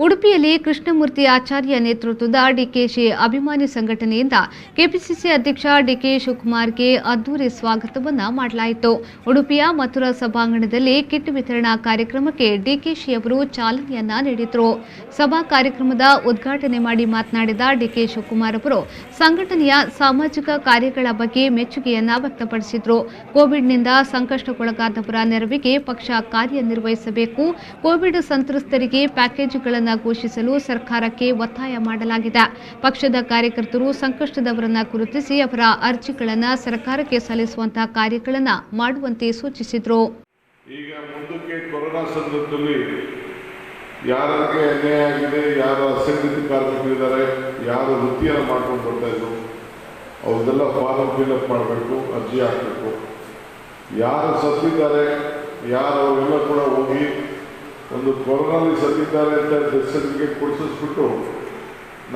ಉಡುಪಿಯಲ್ಲಿ ಕೃಷ್ಣಮೂರ್ತಿ ಆಚಾರ್ಯ ನೇತೃತ್ವದ ಡಿಕೆಶಿ ಅಭಿಮಾನಿ ಸಂಘಟನೆಯಿಂದ ಕೆಪಿಸಿಸಿ ಅಧ್ಯಕ್ಷ ಡಿಕೆ ಶಿವಕುಮಾರ್ಗೆ ಅದ್ದೂರಿ ಸ್ವಾಗತವನ್ನ ಮಾಡಲಾಯಿತು. ಉಡುಪಿಯ ಮಥುರಾ ಸಭಾಂಗಣದಲ್ಲಿ ಕಿಟ್ ವಿತರಣಾ ಕಾರ್ಯಕ್ರಮಕ್ಕೆ ಡಿಕೆಶಿ ಅವರು ಚಾಲನೆಯನ್ನ ನೀಡಿದರು. ಸಭಾ ಕಾರ್ಯಕ್ರಮದ ಉದ್ಘಾಟನೆ ಮಾಡಿ ಮಾತನಾಡಿದ ಡಿಕೆ ಶಿವಕುಮಾರ್ ಅವರು ಸಂಘಟನೆಯ ಸಾಮಾಜಿಕ ಕಾರ್ಯಗಳ ಬಗ್ಗೆ ಮೆಚ್ಚುಗೆಯನ್ನ ವ್ಯಕ್ತಪಡಿಸಿದರು. ಕೋವಿಡ್ನಿಂದ ಸಂಕಷ್ಟಕ್ಕೊಳಗಾದವರ ನೆರವಿಗೆ ಪಕ್ಷ ಕಾರ್ಯನಿರ್ವಹಿಸಬೇಕು. ಕೋವಿಡ್ ಸಂತ್ರಸ್ತರಿಗೆ ಪ್ಯಾಕೇಜ್ಗಳನ್ನು ಘೋಷಿಸಲು ಸರ್ಕಾರಕ್ಕೆ ಒತ್ತಾಯ ಮಾಡಲಾಗಿದೆ. ಪಕ್ಷದ ಕಾರ್ಯಕರ್ತರು ಸಂಕಷ್ಟದವರನ್ನ ಗುರುತಿಸಿ ಅವರ ಅರ್ಜಿಗಳನ್ನು ಸರ್ಕಾರಕ್ಕೆ ಸಲ್ಲಿಸುವಂತಹ ಕಾರ್ಯಗಳನ್ನು ಮಾಡುವಂತೆ ಸೂಚಿಸಿದರು. ಈಗ ಮುಂದಕ್ಕೆ ಕೊರೋನಾ ಸಂದರ್ಭದಲ್ಲಿ ಯಾರಿಗೆ ಅನ್ಯಾಯ ಆಗಿದೆ, ಯಾರು ಅಸಂಘಟಿತ ಕಾರ್ಮಿಕರಿದ್ದಾರೆ, ಯಾರು ವೃತ್ತಿಯನ್ನು ಮಾಡ್ಕೊಂಡು ಬರ್ತಾ ಇದ್ರು ಅವ್ರದ್ದೆಲ್ಲ ಫಾರ್ಮ್ ಫಿಲ್ಅಪ್ ಮಾಡಬೇಕು, ಅರ್ಜಿ ಹಾಕಬೇಕು. ಯಾರು ಸತ್ತಿದ್ದಾರೆ ಯಾರು ಅವರೆಲ್ಲ ಕೂಡ ಹೋಗಿ ಒಂದು ಕೊರೋನಾದಲ್ಲಿ ಸತ್ತಿದ್ದಾರೆ ಅಂತ ಡೆತ್ ಸರ್ಟಿಫಿಕೇಟ್ ಕೊಡಿಸಿಸ್ಬಿಟ್ಟು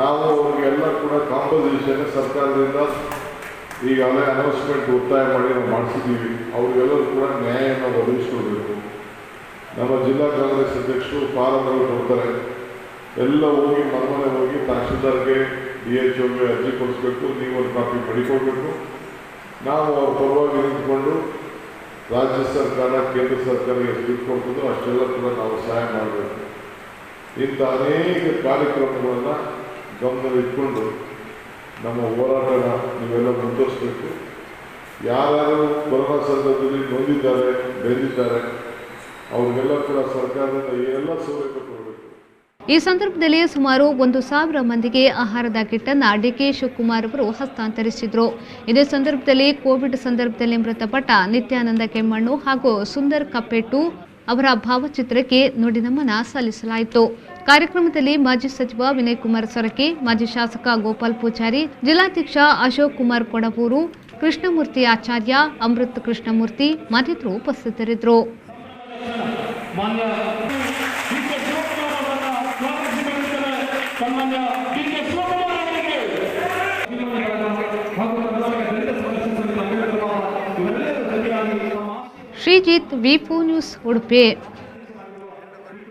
ನಾವು ಅವ್ರಿಗೆಲ್ಲ ಕೂಡ ಕಾಂಪೋಸಿಷನ್ ಸರ್ಕಾರದಿಂದ ಈಗಾಗಲೇ ಅನೌನ್ಸ್ಮೆಂಟ್ ಒತ್ತಾಯ ಮಾಡಿ ನಾವು ಮಾಡಿಸಿದ್ದೀವಿ. ಅವ್ರಿಗೆಲ್ಲರೂ ಕೂಡ ನ್ಯಾಯವನ್ನು ಒದಗಿಸ್ಕೊಳ್ಬೇಕು. ನಮ್ಮ ಜಿಲ್ಲಾ ಕಾಂಗ್ರೆಸ್ ಅಧ್ಯಕ್ಷರು ಫಾರಮ್ಗಳು ಕೊಡ್ತಾರೆ, ಎಲ್ಲ ಹೋಗಿ ಮನೆ ಹೋಗಿ ತಹಶೀಲ್ದಾರ್ಗೆ DHOಗೆ ಅರ್ಜಿ ಕೊಡಿಸ್ಬೇಕು, ನೀವು ಒಂದು ಕಾಪಿ ಪಡಿಕೊಳ್ಬೇಕು. ನಾವು ಅವ್ರ ಪರವಾಗಿ ನಿಂತ್ಕೊಂಡು ರಾಜ್ಯ ಸರ್ಕಾರ ಕೇಂದ್ರ ಸರ್ಕಾರ ಎಷ್ಟು ದುಡ್ಡು ಕೊಡ್ತದೋ ಅಷ್ಟೆಲ್ಲ ಕೂಡ ನಾವು ಸಹಾಯ ಮಾಡಬೇಕು. ಇಂಥ ಅನೇಕ ಕಾರ್ಯಕ್ರಮಗಳನ್ನು ಗಮನದಲ್ಲಿಟ್ಕೊಂಡು ನಮ್ಮ ಹೋರಾಟನ ನೀವೆಲ್ಲ ಮುಂದುವರಿಸಬೇಕು. ಯಾರ್ಯಾರು ಕೊರೋನಾ ಸಂದರ್ಭದಲ್ಲಿ ನೊಂದಿದ್ದಾರೆ, ಬೆಂದಿದ್ದಾರೆ ಅವ್ರಿಗೆಲ್ಲ ಕೂಡ ಸರ್ಕಾರದಿಂದ ಎಲ್ಲ ಸೌಲಭ್ಯ ಕೊಡಬೇಕು. ಈ ಸಂದರ್ಭದಲ್ಲಿ ಸುಮಾರು 1,000 ಮಂದಿಗೆ ಆಹಾರದ ಕಿಟ್ಟನ್ನು ಡಿಕೆ ಶಿವಕುಮಾರ್ ಅವರು ಹಸ್ತಾಂತರಿಸಿದರು. ಇದೇ ಸಂದರ್ಭದಲ್ಲಿ ಕೋವಿಡ್ ಸಂದರ್ಭದಲ್ಲಿ ಮೃತಪಟ್ಟ ನಿತ್ಯಾನಂದ ಕೆಮ್ಮಣ್ಣು ಹಾಗೂ ಸುಂದರ್ ಕಪ್ಪೆಟ್ಟು ಅವರ ಭಾವಚಿತ್ರಕ್ಕೆ ನುಡಿನಮನ ಸಲ್ಲಿಸಲಾಯಿತು. ಕಾರ್ಯಕ್ರಮದಲ್ಲಿ ಮಾಜಿ ಸಚಿವ ವಿನಯ್ ಕುಮಾರ್ ಸೊರಕೆ, ಮಾಜಿ ಶಾಸಕ ಗೋಪಾಲ್ ಪೂಜಾರಿ, ಜಿಲ್ಲಾಧ್ಯಕ್ಷ ಅಶೋಕ್ ಕುಮಾರ್ ಕೊಡವೂರು, ಕೃಷ್ಣಮೂರ್ತಿ ಆಚಾರ್ಯ, ಅಮೃತ್ ಕೃಷ್ಣಮೂರ್ತಿ ಮತ್ತಿತರರು ಉಪಸ್ಥಿತರಿದ್ದರು. ಶ್ರೀಜಿತ್, ವಿ4 ನ್ಯೂಸ್, ಉಡುಪಿ.